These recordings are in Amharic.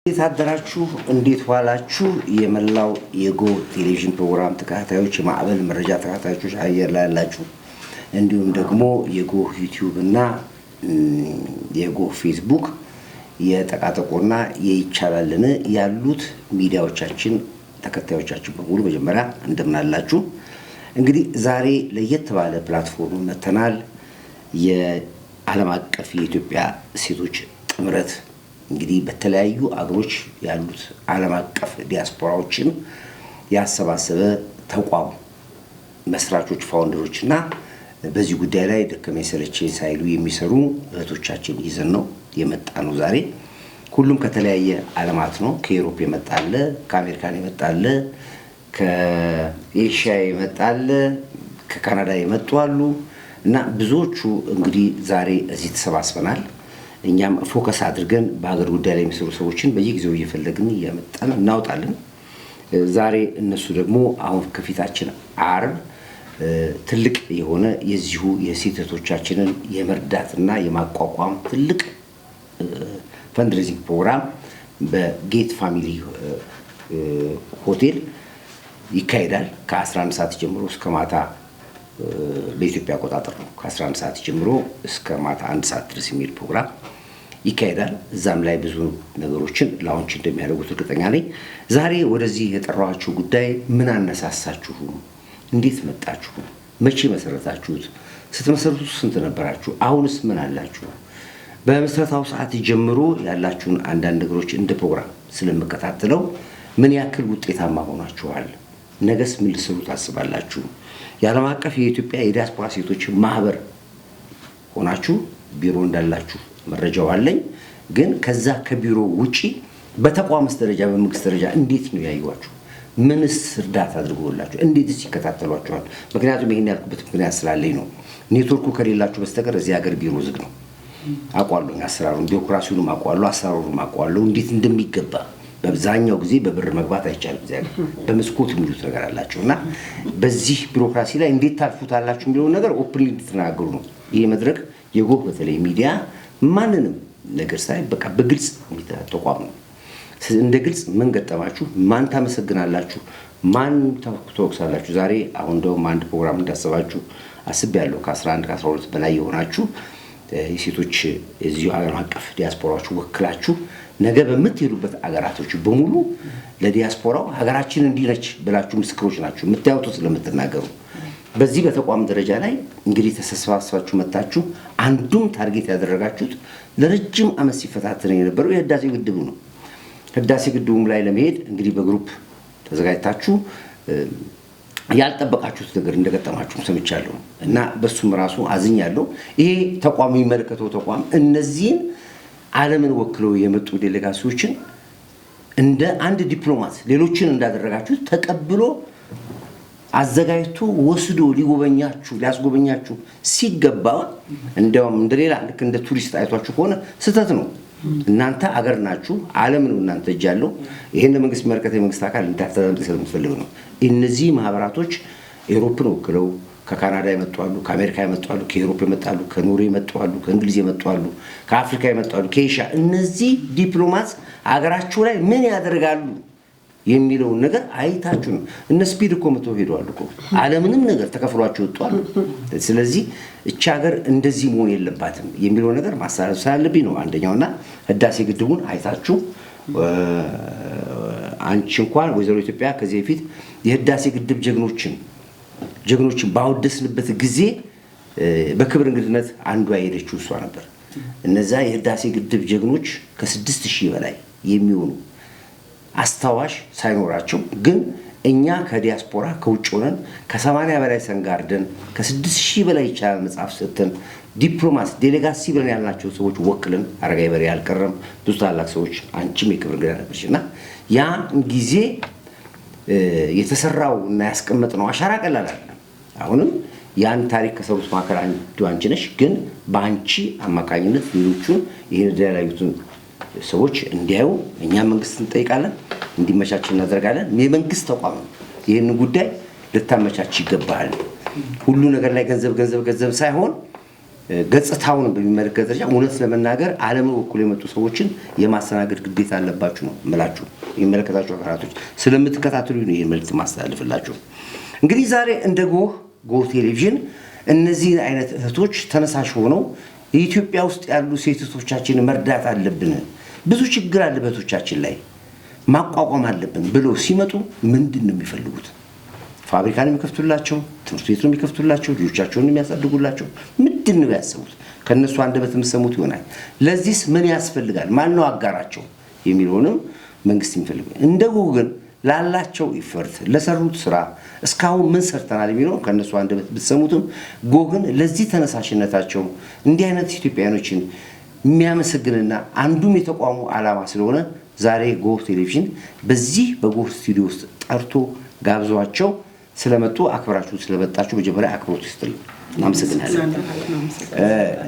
የታደራችሁ እንዴት ዋላችሁ? የመላው የጎ ቴሌቪዥን ፕሮግራም ተከታታዮች፣ የማዕበል መረጃ ተከታታዮች አየር ላይ ያላችሁ፣ እንዲሁም ደግሞ የጎ ዩቲዩብ እና የጎ ፌስቡክ የጠቃጠቆና የይቻላልን ያሉት ሚዲያዎቻችን ተከታዮቻችን በሙሉ መጀመሪያ እንደምን አላችሁ? እንግዲህ ዛሬ ለየት ባለ ፕላትፎርም መተናል። የዓለም አቀፍ የኢትዮጵያ ሴቶች ጥምረት እንግዲህ በተለያዩ አገሮች ያሉት ዓለም አቀፍ ዲያስፖራዎችን ያሰባሰበ ተቋም መስራቾች፣ ፋውንደሮች እና በዚህ ጉዳይ ላይ ደከመኝ ሰለቸኝ ሳይሉ የሚሰሩ እህቶቻችን ይዘን ነው የመጣ ነው ዛሬ። ሁሉም ከተለያየ ዓለማት ነው። ከዩሮፕ የመጣለ፣ ከአሜሪካን የመጣለ፣ ከኤሽያ የመጣለ፣ ከካናዳ የመጡ አሉ እና ብዙዎቹ እንግዲህ ዛሬ እዚህ ተሰባስበናል። እኛም ፎከስ አድርገን በሀገር ጉዳይ ላይ የሚሰሩ ሰዎችን በየጊዜው እየፈለግን እያመጣን እናውጣለን። ዛሬ እነሱ ደግሞ አሁን ከፊታችን ዓርብ ትልቅ የሆነ የዚሁ የሴቶቻችንን የመርዳትና የማቋቋም ትልቅ ፈንድሬዚንግ ፕሮግራም በጌት ፋሚሊ ሆቴል ይካሄዳል። ከ11 ሰዓት ጀምሮ እስከ ማታ በኢትዮጵያ አቆጣጠር ነው። ከ11 ሰዓት ጀምሮ እስከ ማታ 1 ሰዓት ድረስ የሚል ፕሮግራም ይካሄዳል። እዛም ላይ ብዙ ነገሮችን ላውንች እንደሚያደርጉት እርግጠኛ ነኝ። ዛሬ ወደዚህ የጠራኋችሁ ጉዳይ ምን አነሳሳችሁ? እንዴት መጣችሁ? መቼ መሰረታችሁት? ስትመሰረቱ ስንት ነበራችሁ? አሁንስ ምን አላችሁ? በመሰረታው ሰዓት ጀምሮ ያላችሁን አንዳንድ ነገሮች እንደ ፕሮግራም ስለምከታተለው ምን ያክል ውጤታማ ሆናችኋል? ነገስ ምን ልትሰሩ ታስባላችሁ? የዓለም አቀፍ የኢትዮጵያ የዲያስፖራ ሴቶች ማህበር ሆናችሁ ቢሮ እንዳላችሁ መረጃው አለኝ። ግን ከዛ ከቢሮ ውጪ በተቋምስ ደረጃ በመንግስት ደረጃ እንዴት ነው ያዩዋችሁ? ምንስ እርዳታ አድርጎላችሁ? እንዴትስ ይከታተሏችኋል? ምክንያቱም ይሄን ያልኩበት ምክንያት ስላለኝ ነው። ኔትወርኩ ከሌላችሁ በስተቀር እዚህ ሀገር ቢሮ ዝግ ነው። አውቃለሁ፣ አሰራሩን፣ ቢሮክራሲውንም አውቃለሁ፣ አሰራሩንም አውቃለሁ እንዴት እንደሚገባ። በአብዛኛው ጊዜ በብር መግባት አይቻልም። እዚያ በመስኮት የሚሉት ነገር አላቸው እና በዚህ ቢሮክራሲ ላይ እንዴት ታልፉታላችሁ የሚለውን ነገር ኦፕንሊ እንድትናገሩ ነው ይሄ መድረክ። የጎህ በተለይ ሚዲያ ማንንም ነገር ሳይ በቃ በግልጽ ተቋም ነው። እንደ ግልጽ ምን ገጠማችሁ፣ ማን ታመሰግናላችሁ፣ ማን ተወቅሳላችሁ። ዛሬ አሁን እንደውም አንድ ፕሮግራም እንዳሰባችሁ አስቤያለሁ። ከ11 ከ12 በላይ የሆናችሁ የሴቶች እዚሁ ዓለም አቀፍ ዲያስፖራዎች ወክላችሁ ነገ በምትሄዱበት አገራቶች በሙሉ ለዲያስፖራው ሀገራችን እንዲህ ነች ብላችሁ ምስክሮች ናችሁ የምታዩት ስለምትናገሩ። በዚህ በተቋም ደረጃ ላይ እንግዲህ ተሰባስባችሁ መጣችሁ። አንዱም ታርጌት ያደረጋችሁት ለረጅም ዓመት ሲፈታተን የነበረው የህዳሴ ግድቡ ነው። ህዳሴ ግድቡም ላይ ለመሄድ እንግዲህ በግሩፕ ተዘጋጅታችሁ ያልጠበቃችሁት ነገር እንደገጠማችሁ ሰምቻለሁ እና በሱም ራሱ አዝኛለሁ። ይሄ ተቋም የሚመለከተው ተቋም እነዚህን ዓለምን ወክለው የመጡ ዴሌጋሲዎችን እንደ አንድ ዲፕሎማት ሌሎችን እንዳደረጋችሁ ተቀብሎ አዘጋጅቶ ወስዶ ሊያስጎበኛችሁ ሲገባ እንደውም እንደሌላ ልክ እንደ ቱሪስት አይቷችሁ ከሆነ ስህተት ነው። እናንተ አገር ናችሁ፣ ዓለም ነው እናንተ እጅ ያለው። ይሄን መንግስት መርከተ መንግስት አካል እንዳስተዳደር ስለምትፈልግ ነው። እነዚህ ማህበራቶች ኤሮፕን ወክለው ከካናዳ የመጡ አሉ፣ ከአሜሪካ የመጡ አሉ፣ ከዩሮፕ የመጡ አሉ፣ ከኖርዌይ የመጡ አሉ፣ ከእንግሊዝ የመጡ አሉ፣ ከአፍሪካ የመጡ አሉ፣ ከኤሽያ። እነዚህ ዲፕሎማት አገራችሁ ላይ ምን ያደርጋሉ የሚለውን ነገር አይታችሁ ነው። እነ ስፒድ እኮ መተው ሄደዋል እኮ ዓለምንም ነገር ተከፍሏቸው ወጥቷል። ስለዚህ እቺ ሀገር እንደዚህ መሆን የለባትም የሚለው ነገር ማሳለፍ ስላለብኝ ነው አንደኛውና ህዳሴ ግድቡን አይታችሁ አንቺ እንኳን ወይዘሮ ኢትዮጵያ ከዚህ በፊት የህዳሴ ግድብ ጀግኖችን ባወደስንበት ጊዜ በክብር እንግድነት አንዷ የሄደችው እሷ ነበር። እነዛ የህዳሴ ግድብ ጀግኖች ከ6000 በላይ የሚሆኑ አስታዋሽ ሳይኖራቸው ግን እኛ ከዲያስፖራ ከውጭ ሆነን ከ80 በላይ ሰንጋርደን ከ6000 በላይ ይቻላል መጽሐፍ ሰጥተን ዲፕሎማት ዴሌጋሲ ብለን ያልናቸው ሰዎች ወክለን አረጋይ በሬ ያልቀረም ብዙ ታላቅ ሰዎች አንቺም የክብር እንግዳ ነበርሽና ያ ጊዜ የተሰራው እና ያስቀመጥነው አሻራ ቀላል አይደለም። አሁንም ያን ታሪክ ከሰሩት ማከራ አንቺ ነሽ። ግን በአንቺ አማካኝነት ሌሎቹን ይሄን ያላዩትን ሰዎች እንዲያዩ እኛ መንግስት እንጠይቃለን፣ እንዲመቻች እናደርጋለን። የመንግስት ተቋም ይሄን ጉዳይ ልታመቻች ይገባል። ሁሉ ነገር ላይ ገንዘብ ሳይሆን ገጽታውን በሚመለከት ደረጃ እውነት ለመናገር ዓለምን ወክሎ የመጡ ሰዎችን የማስተናገድ ግዴታ አለባችሁ ነው የምላችሁ። የሚመለከታችሁ አካላቶች ስለምትከታተሉ ነው ይሄን መልዕክት ማስተላለፍላችሁ። እንግዲህ ዛሬ እንደ ጎህ ቴሌቪዥን እነዚህ አይነት እህቶች ተነሳሽ ሆነው ኢትዮጵያ ውስጥ ያሉ ሴት እህቶቻችንን መርዳት አለብን፣ ብዙ ችግር አለ በእህቶቻችን ላይ ማቋቋም አለብን ብለው ሲመጡ ምንድን ነው የሚፈልጉት? ፋብሪካን የሚከፍቱላቸው፣ ትምህርት ቤት ነው የሚከፍቱላቸው፣ ልጆቻቸውን የሚያሳድጉላቸው፣ ምንድን ነው ያሰቡት? ከነሱ አንደበት የምትሰሙት ይሆናል። ለዚህስ ምን ያስፈልጋል? ማን ነው አጋራቸው የሚለውንም መንግስት የሚፈልግ እንደ ጎህ ግን ላላቸው ኢፈርት ለሰሩት ስራ እስካሁን ምን ሰርተናል የሚለው ከነሱ አንደበት ብትሰሙትም ጎህ ግን ለዚህ ተነሳሽነታቸው እንዲህ አይነት ኢትዮጵያኖችን የሚያመሰግንና አንዱም የተቋሙ ዓላማ ስለሆነ ዛሬ ጎህ ቴሌቪዥን በዚህ በጎህ ስቱዲዮ ውስጥ ጠርቶ ጋብዟቸው ስለመጡ አክብራችሁ ስለመጣችሁ መጀመሪያ አክብሮት ይስጥልኝ። እናመሰግናለን።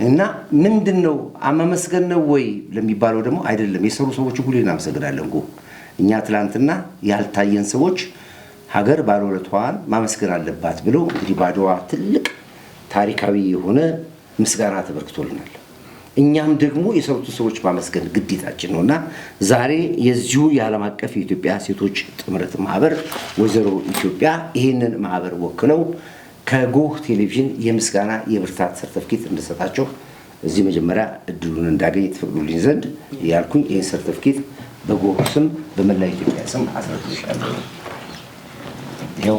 እና ምንድነው አመመስገን ነው ወይ ለሚባለው ደግሞ አይደለም። የሰሩ ሰዎች ሁሉ እናመሰግናለን። ጎህ እኛ ትላንትና ያልታየን ሰዎች ሀገር ባለውለታዋን ማመስገን አለባት ብለው እንግዲህ ባድዋ ትልቅ ታሪካዊ የሆነ ምስጋና ተበርክቶልናል። እኛም ደግሞ የሰሩት ሰዎች ማመስገን ግዴታችን ነውና ዛሬ የዚሁ የዓለም አቀፍ የኢትዮጵያ ሴቶች ጥምረት ማህበር ወይዘሮ ኢትዮጵያ ይህንን ማህበር ወክለው ከጎህ ቴሌቪዥን የምስጋና የብርታት ሰርተፍኬት እንድሰጣቸው እዚህ መጀመሪያ እድሉን እንዳገኝ ተፈቅዶልኝ ዘንድ ያልኩኝ ይህን ሰርተፍኬት በጎህ ስም በመላ ኢትዮጵያ ስም አስረክብሻለሁ። ይኸው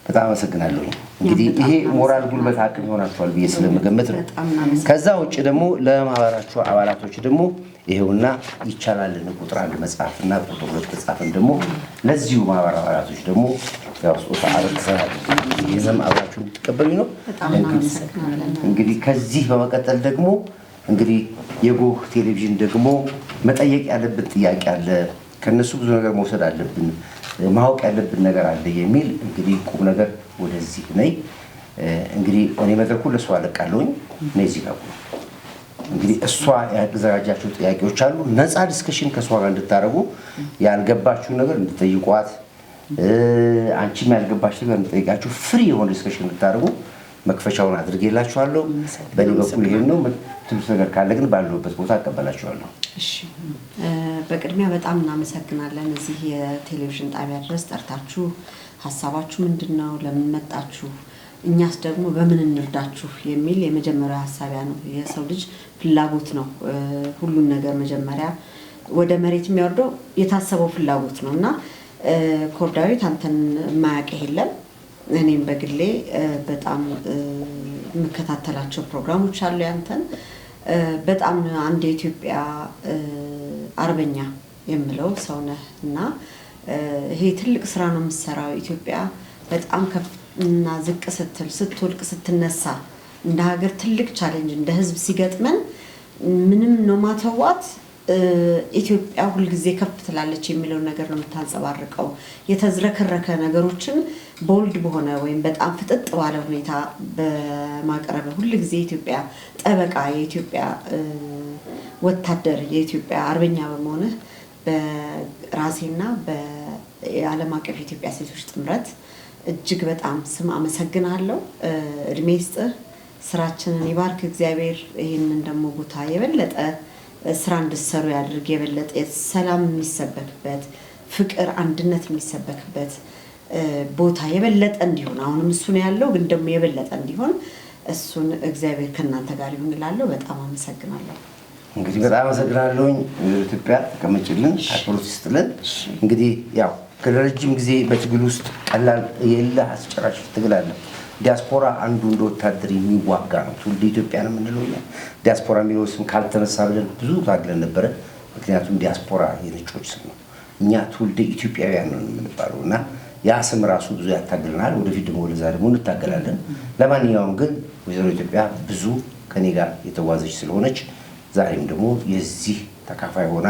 በጣም አመሰግናለሁ። እንግዲህ ይሄ ሞራል ጉልበት አቅም ይሆናችኋል ብዬ ስለምገምት ነው። ከዛ ውጭ ደግሞ ለማህበራችሁ አባላቶች ደግሞ ይሄውና ይቻላልን ቁጥር 1 መጽሐፍና ቁጥር 2 ተጻፈን ደግሞ ለዚሁ ማህበር አባላቶች ደግሞ ያው ስጦታ አበርክተናል። ይዘም አብራችሁ ተቀበሉኝ ነው። እንግዲህ ከዚህ በመቀጠል ደግሞ እንግዲህ የጎህ ቴሌቪዥን ደግሞ መጠየቅ ያለብን ጥያቄ አለ፣ ከነሱ ብዙ ነገር መውሰድ አለብን፣ ማወቅ ያለብን ነገር አለ የሚል እንግዲህ ቁም ነገር ወደዚህ ነይ። እንግዲህ እኔ መድረኩን ለሷ አለቃለሁኝ። ነይ እዚህ ጋር እንግዲህ እሷ ያዘጋጃቸው ጥያቄዎች አሉ። ነፃ ዲስከሽን ከሷ ጋር እንድታረጉ፣ ያልገባችሁ ነገር እንድትጠይቋት፣ አንቺም ያልገባሽ ነገር እንድትጠይቃችሁ ፍሪ የሆነ ዲስከሽን እንድታረጉ መክፈቻውን አድርጌላችኋለሁ። በእኔ በኩል ይሄን ነው። ትምህርት ነገር ካለ ግን ባለሁበት ቦታ አቀበላችኋለሁ። እሺ፣ በቅድሚያ በጣም እናመሰግናለን። እዚህ የቴሌቪዥን ጣቢያ ድረስ ጠርታችሁ ሀሳባችሁ ምንድነው? ለምን መጣችሁ? እኛስ ደግሞ በምን እንርዳችሁ የሚል የመጀመሪያ ሀሳቢያ ነው። የሰው ልጅ ፍላጎት ነው ሁሉም ነገር መጀመሪያ ወደ መሬት የሚወርደው የታሰበው ፍላጎት ነው እና ኮርዳዊት አንተን የማያውቅ የለም። እኔም በግሌ በጣም የምከታተላቸው ፕሮግራሞች አሉ ያንተን በጣም አንድ የኢትዮጵያ አርበኛ የምለው ሰው ነህ እና ይሄ ትልቅ ስራ ነው የምትሰራው። ኢትዮጵያ በጣም ከፍና ዝቅ ስትል ስትወልቅ ስትነሳ እንደ ሀገር ትልቅ ቻሌንጅ እንደ ህዝብ ሲገጥመን ምንም ነው ማተዋት ኢትዮጵያ ሁሉ ጊዜ ከፍ ትላለች የሚለው ነገር ነው የምታንጸባርቀው። የተዝረከረከ ነገሮችን ቦልድ በሆነ ወይም በጣም ፍጥጥ ባለ ሁኔታ በማቅረብ ሁሉ ጊዜ ኢትዮጵያ ጠበቃ፣ የኢትዮጵያ ወታደር፣ የኢትዮጵያ አርበኛ በመሆነ በራሴና በዓለም አቀፍ የኢትዮጵያ ሴቶች ጥምረት እጅግ በጣም ስም አመሰግናለሁ። እድሜ ይስጥህ፣ ስራችንን ይባርክ እግዚአብሔር። ይህንን ደግሞ ቦታ የበለጠ ስራ እንድትሰሩ ያድርግ። የበለጠ ሰላም የሚሰበክበት ፍቅር፣ አንድነት የሚሰበክበት ቦታ የበለጠ እንዲሆን አሁንም እሱ ነው ያለው፣ ግን ደግሞ የበለጠ እንዲሆን እሱን እግዚአብሔር ከእናንተ ጋር ይሁን እላለሁ። በጣም አመሰግናለሁ። እንግዲህ በጣም አመሰግናለሁኝ። ኢትዮጵያ ተቀመጭልን፣ አክብሮት ይስጥልን። እንግዲህ ያው ከረጅም ጊዜ በትግል ውስጥ ቀላል የሌለ አስጨራሽ ትግል አለ። ዲያስፖራ አንዱ እንደ ወታደር የሚዋጋ ነው። ትውልደ ኢትዮጵያ ነው የምንለው እኛ። ዲያስፖራ የሚለው ስም ካልተነሳ ብለን ብዙ ታግለን ነበረ። ምክንያቱም ዲያስፖራ የነጮች ስም ነው፣ እኛ ትውልደ ኢትዮጵያውያን ነው የምንባለው እና ያ ስም ራሱ ብዙ ያታግለናል። ወደፊት ደግሞ ወደዛ ደግሞ እንታገላለን። ለማንኛውም ግን ወይዘሮ ኢትዮጵያ ብዙ ከኔ ጋር የተጓዘች ስለሆነች ዛሬም ደግሞ የዚህ ተካፋይ ሆና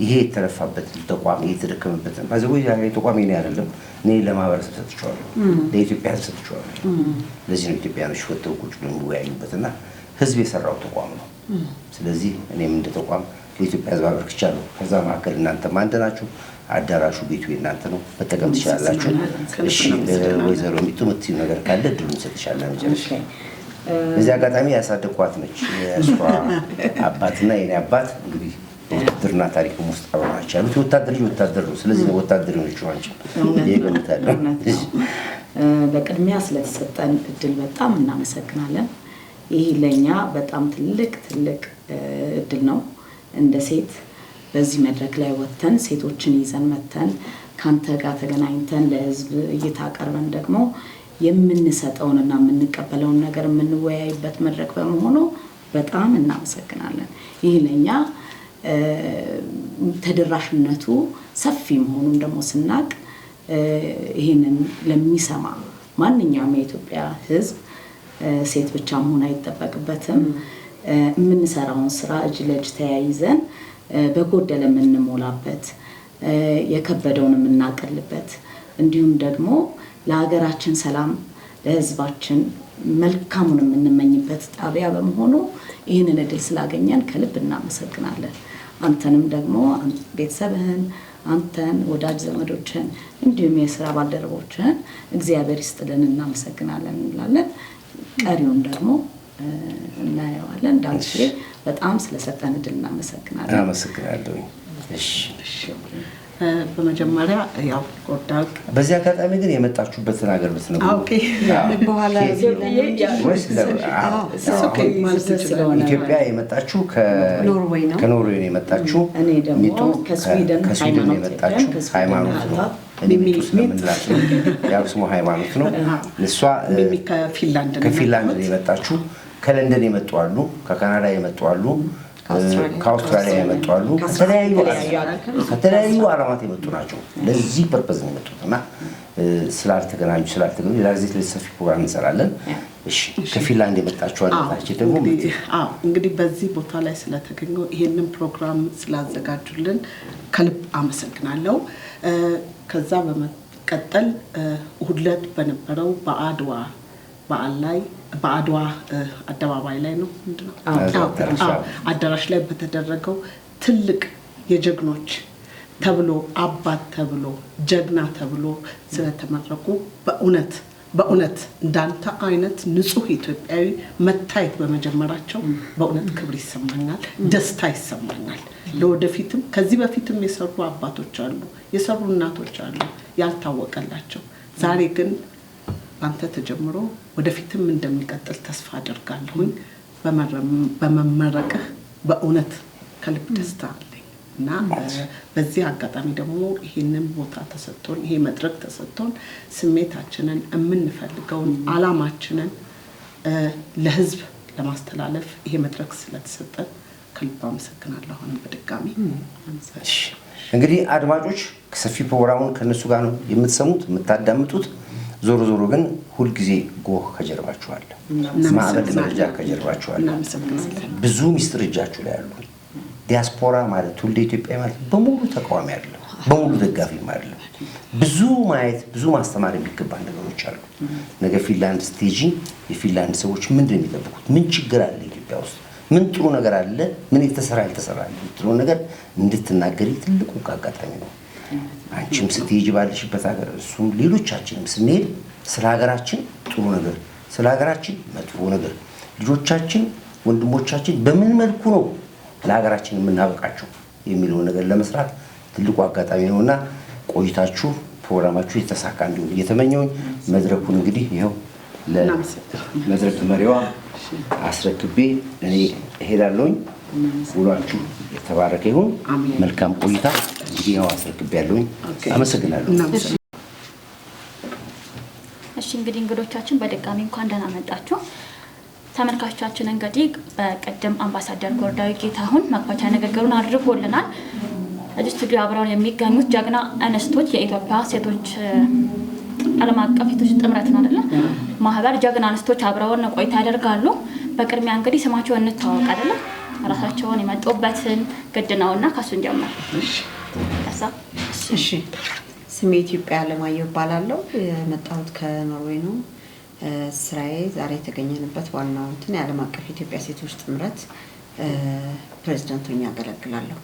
ይሄ የተለፋበት ተቋም ይሄ የተደከመበት ባዘጎይ ዛሬ ተቋም ይሄ አይደለም፣ እኔ ለማህበረሰብ ሰጥቼዋለሁ፣ ለኢትዮጵያ ሰጥቼዋለሁ። ለዚህ ነው ኢትዮጵያኖች ወጥተው ቁጭ ብለው የሚወያዩበትና ህዝብ የሰራው ተቋም ነው። ስለዚህ እኔም እንደ ተቋም ለኢትዮጵያ ህዝብ አበርክቻለሁ። ከዛ መካከል እናንተም አንድ ናችሁ። አዳራሹ ቤቱ የእናንተ ነው፣ መጠቀም ትችላላችሁ። እሺ ወይዘሮ ሚጡ የምትይው ነገር ካለ እድሉን እንሰጥሻለን። መጨረሻ በዚህ አጋጣሚ ያሳደግኳት ነች የእሷ አባትና የኔ አባት እንግዲህ ውትድርና ታሪክም ውስጥ አብረናቸው ያሉት ወታደር ልጅ ወታደር ነው። ስለዚህ ነው ወታደር ነች አንቺ ይገምታለሁ። በቅድሚያ ስለተሰጠን እድል በጣም እናመሰግናለን። ይህ ለኛ በጣም ትልቅ እድል ነው። እንደ ሴት በዚህ መድረክ ላይ ወጥተን ሴቶችን ይዘን መተን ካንተ ጋር ተገናኝተን ለህዝብ እይታ ቀርበን ደግሞ የምንሰጠውንና የምንቀበለውን ነገር የምንወያይበት መድረክ በመሆኑ በጣም እናመሰግናለን። ይህ ለኛ ተደራሽነቱ ሰፊ መሆኑን ደግሞ ስናቅ ይሄንን ለሚሰማ ማንኛውም የኢትዮጵያ ህዝብ ሴት ብቻ መሆን አይጠበቅበትም። የምንሰራውን ስራ እጅ ለእጅ ተያይዘን በጎደለ የምንሞላበት የከበደውን የምናቀልበት እንዲሁም ደግሞ ለሀገራችን ሰላም ለህዝባችን መልካሙን የምንመኝበት ጣቢያ በመሆኑ ይህንን እድል ስላገኘን ከልብ እናመሰግናለን። አንተንም ደግሞ ቤተሰብህን፣ አንተን፣ ወዳጅ ዘመዶችን እንዲሁም የስራ ባልደረቦችን እግዚአብሔር ይስጥልን እናመሰግናለን እንላለን። ቀሪውን ደግሞ እናየዋለን። ዳንቴ በጣም ስለሰጠን እድል እናመሰግናለን። አመሰግናለሁ። እሺ በመጀመሪያ ያው ጎርዳው በዚህ አጋጣሚ ግን የመጣችሁበትን ሀገር ብትነግሩ በኋላ ኢትዮጵያ የመጣችሁ ከኖርዌይ ነው የመጣችሁ። እኔ ደግሞ ከስዊድን ነው የመጣችሁ። ሃይማኖት ነው ስለምንላችሁ ያው ስሙ ሃይማኖት ነው። እሷ ከፊንላንድ ነው የመጣችሁ። ከለንደን የመጡ አሉ፣ ከካናዳ የመጡ አሉ፣ ከአውስትራሊያ የመጡ አሉ፣ ከተለያዩ ዓለማት የመጡ ናቸው። ለዚህ ፐርፐዝ ነው የመጡት እና ስላልተገናኙ ለዚህ ሰፊ ፕሮግራም እንሰራለን። እሺ ከፊንላንድ የመጣችሁ አላችሁ ደግሞ እንግዲህ በዚህ ቦታ ላይ ስለተገኙ ይሄንን ፕሮግራም ስላዘጋጁልን ከልብ አመሰግናለሁ። ከዛ በመቀጠል እሁድ ዕለት በነበረው በአድዋ በዓል ላይ በአድዋ አደባባይ ላይ ነው ምንድነው አዳራሽ ላይ በተደረገው ትልቅ የጀግኖች ተብሎ አባት ተብሎ ጀግና ተብሎ ስለተመረቁ በእውነት እንዳንተ አይነት ንጹህ ኢትዮጵያዊ መታየት በመጀመራቸው በእውነት ክብር ይሰማኛል፣ ደስታ ይሰማኛል። ለወደፊትም ከዚህ በፊትም የሰሩ አባቶች አሉ፣ የሰሩ እናቶች አሉ ያልታወቀላቸው። ዛሬ ግን አንተ ተጀምሮ ወደፊትም እንደሚቀጥል ተስፋ አደርጋለሁ። በመመረቅህ በእውነት ከልብ ደስታ አለኝ እና በዚህ አጋጣሚ ደግሞ ይሄንን ቦታ ተሰጥቶን ይሄ መድረክ ተሰጥቶን ስሜታችንን የምንፈልገውን አላማችንን ለህዝብ ለማስተላለፍ ይሄ መድረክ ስለተሰጠን ከልብ አመሰግናለሁ። በድጋሚ እንግዲህ አድማጮች ሰፊ ፕሮግራሙን ከነሱ ጋር ነው የምትሰሙት የምታዳምጡት። ዞሮ ግን ሁሉ ጊዜ ጎህ ከጀርባችሁ አለ፣ ማዕበል መረጃ ከጀርባችሁ አለ። ብዙ ሚስጥር እጃችሁ ላይ አሉ። ዲያስፖራ ማለት ሁሉ ኢትዮጵያ ማለት በሙሉ ተቃዋሚ አይደለም፣ በሙሉ ደጋፊ አይደለም። ብዙ ማየት ብዙ ማስተማር የሚገባ ነገሮች አሉ። ነገ ፊንላንድ ስቴጂ የፊንላንድ ሰዎች ምንድን ነው የሚጠብቁት? ምን ችግር አለ ኢትዮጵያ ውስጥ? ምን ጥሩ ነገር አለ? ምን ያልተሰራ ጥሩ ነገር እንድትናገሪ ትልቁ አጋጣሚ ነው። አንቺም ስትሄጂ ባለሽበት ሀገር እሱም ሌሎቻችንም ስንሄድ ስለ ሀገራችን ጥሩ ነገር ስለ ሀገራችን መጥፎ ነገር ልጆቻችን ወንድሞቻችን በምን መልኩ ነው ለሀገራችን የምናበቃቸው የሚለው ነገር ለመስራት ትልቁ አጋጣሚ ነውና ቆይታችሁ ፕሮግራማችሁ የተሳካ እንዲሆን እየተመኘሁኝ መድረኩን እንግዲህ ይኸው ለመድረክ መሪዋ አስረክቤ እኔ እሄዳለሁኝ። ውሏችሁ የተባረከ ይሁን። መልካም ቆይታ። እንግዲህ ያው አስረክቤያለሁኝ። አመሰግናለሁ። እሺ እንግዲህ እንግዶቻችን በድጋሚ እንኳን ደህና መጣችሁ። ተመልካቾቻችን እንግዲህ በቀደም አምባሳደር ጎርዳዊ ጌታሁን መክፈቻ ንግግሩን አድርጎልናል። እዚህ ስቱዲዮ አብረውን የሚገኙት ጀግና እንስቶች የኢትዮጵያ ሴቶች ዓለም አቀፍ ሴቶች ጥምረት ነው አይደል? ማህበር ጀግና እንስቶች አብረውን ቆይታ ያደርጋሉ። በቅድሚያ እንግዲህ ስማቸውን እንተዋወቅ አይደል? ራሳቸውን የመጡበትን ግድ ነውና ከሱን ጀምር። እሺ ስሜ ኢትዮጵያ አለማየሁ እባላለሁ። የመጣሁት ከኖርዌይ ነው። ስራዬ ዛሬ የተገኘንበት ዋናው እንትን የዓለም አቀፍ ኢትዮጵያ ሴቶች ጥምረት ፕሬዝዳንት ሆኜ አገለግላለሁ።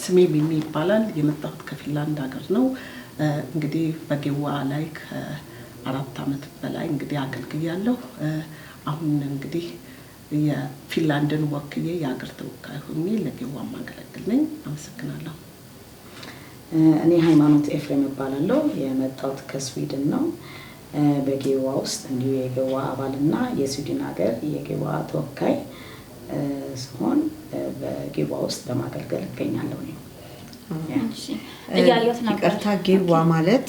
ስሜ ሚሚ ይባላል። የመጣሁት ከፊንላንድ ሀገር ነው። እንግዲህ በጌዋ ላይ ከ4 ዓመት በላይ እንግዲህ አገልግያለሁ። አሁን እንግዲህ የፊንላንድን ወክዬ የሀገር ተወካይ ሆኜ ለጌዋ ማገለግል ነኝ። አመሰግናለሁ። እኔ ሃይማኖት ኤፍሬም እባላለሁ። የመጣሁት ከስዊድን ነው። በጌዋ ውስጥ እንዲሁ የጌዋ አባልና የስዊድን ሀገር የጌዋ ተወካይ ሲሆን በጌዋ ውስጥ በማገልገል እገኛለሁ። እያየሁት ነበር። ይቅርታ ጌዋ ማለት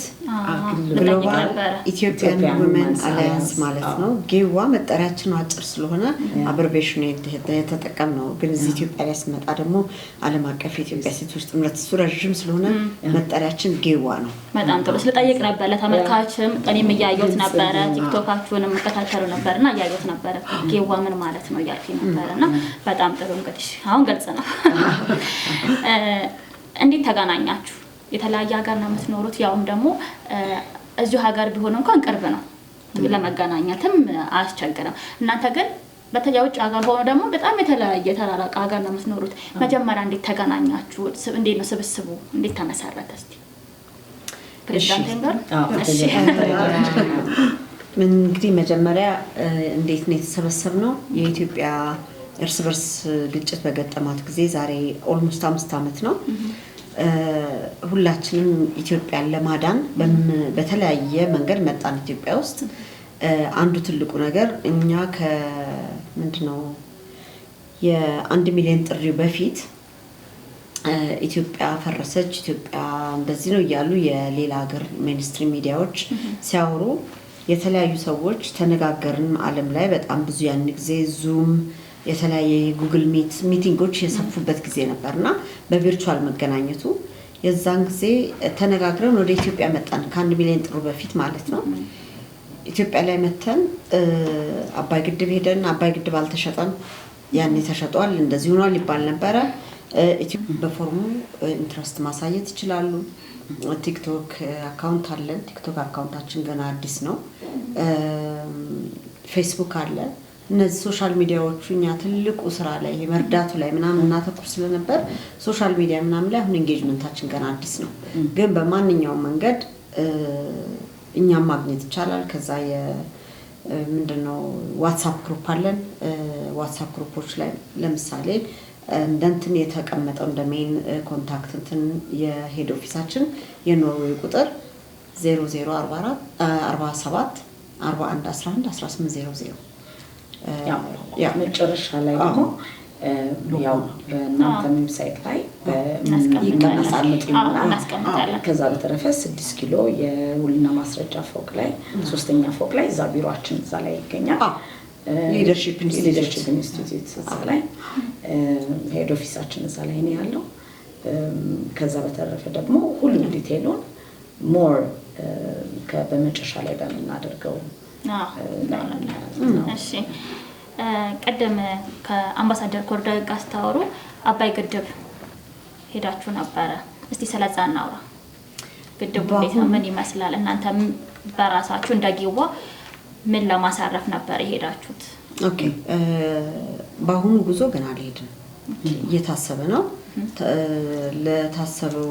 ግሎባል ኢትዮጵያን ውመን አላያንስ ማለት ነው። ጌዋ መጠሪያችን አጭር ስለሆነ አብሬቬሽኑ የተጠቀምነው፣ ግን እዚህ ኢትዮጵያ ላይ ስመጣ ደግሞ ዓለም አቀፍ የኢትዮጵያ ሴቶች ጥምረት እሱ ረዥም ስለሆነ መጠሪያችን ጌዋ ነው። በጣም ጥሩ። ስለጠየቅ ነበር ለተመልካችም እኔም እያየሁት ነበረ፣ ቲክቶካችሁንም እከታተሉ ነበርና እያየሁት ነበረ ጌዋ ምን ማለት ነው እያልኩኝ ነበርና በጣም ጥሩ። እንግዲህ አሁን ግልጽ ነው። እንዴት ተገናኛችሁ? የተለያየ ሀገር ነው የምትኖሩት፣ ያውም ደግሞ እዚሁ ሀገር ቢሆን እንኳን ቅርብ ነው፣ ለመገናኘትም አያስቸግርም። እናንተ ግን በተለይ ውጭ ሀገር ሆኖ ደግሞ በጣም የተለያየ የተራራቀ ሀገር ነው የምትኖሩት። መጀመሪያ እንዴት ተገናኛችሁ? እንዴት ነው ስብስቡ እንዴት ተመሰረተ? እስቲ ፕሬዝዳንት ጋር እንግዲህ መጀመሪያ እንዴት ነው የተሰበሰብነው? የኢትዮጵያ እርስ በርስ ግጭት በገጠማት ጊዜ ዛሬ ኦልሞስት 5 ዓመት ነው። ሁላችንም ኢትዮጵያን ለማዳን በተለያየ መንገድ መጣን ኢትዮጵያ ውስጥ። አንዱ ትልቁ ነገር እኛ ምንድነው የ1 ሚሊዮን ጥሪ በፊት ኢትዮጵያ ፈረሰች፣ ኢትዮጵያ እንደዚህ ነው እያሉ የሌላ ሀገር ሜንስትሪም ሚዲያዎች ሲያወሩ የተለያዩ ሰዎች ተነጋገርን። ዓለም ላይ በጣም ብዙ ያን ጊዜ ዙም የተለያየ ጉግል ሚቲንጎች የሰፉበት ጊዜ ነበርና በቪርቹዋል መገናኘቱ የዛን ጊዜ ተነጋግረን ወደ ኢትዮጵያ መጣን። ከ1 ሚሊዮን ጥሩ በፊት ማለት ነው። ኢትዮጵያ ላይ መተን አባይ ግድብ ሄደን አባይ ግድብ አልተሸጠም፣ ያኔ ተሸጧል፣ እንደዚህ ሆኗል ይባል ነበረ። በፎርሙ ኢንትረስት ማሳየት ይችላሉ። ቲክቶክ አካውንት አለን። ቲክቶክ አካውንታችን ገና አዲስ ነው። ፌስቡክ አለ። እነዚህ ሶሻል ሚዲያዎቹ እኛ ትልቁ ስራ ላይ መርዳቱ ላይ ምናምን እናተኩር ስለነበር ሶሻል ሚዲያ ምናምን ላይ አሁን ኤንጌጅመንታችን ገና አዲስ ነው። ግን በማንኛውም መንገድ እኛም ማግኘት ይቻላል። ከዛ ምንድነው ዋትስአፕ ግሩፕ አለን። ዋትስአፕ ግሩፖች ላይ ለምሳሌ እንደንትን የተቀመጠው እንደ ሜን ኮንታክት እንትን የሄድ ኦፊሳችን የኖርዌይ ቁጥር 0044 47 41 11 1800 ያው መጨረሻ ላይ ደግሞ ያው በእናንተ ዌብሳይት ላይ እናስቀምጣለን። ከዛ በተረፈ 6 ኪሎ የውልና ማስረጃ ፎቅ ላይ 3ኛ ፎቅ ላይ እዛ ቢሮአችን እዛ ላይ ይገኛል። ሊደርሺፕ ኢንስቲትዩት እዛ ላይ ሄድ ኦፊሳችን እዛ ላይ ነው ያለው። ከዛ በተረፈ ደግሞ ሁሉም ዲቴይሉን ሞር በመጨረሻ ላይ በምናደርገው እሺ። ቀደም ከአምባሳደር ኮርዳዊ ጋር ስታወሩ አባይ ግድብ ሄዳችሁ ነበረ። እስቲ ስለዛ እናውራ። ግድቡ እንዴት ነው? ምን ይመስላል? እናንተ በራሳችሁ እንደጌዋ ምን ለማሳረፍ ነበር የሄዳችሁት? ኦኬ፣ በአሁኑ ጉዞ ገና አልሄድንም፣ እየታሰበ ነው። ለታሰበው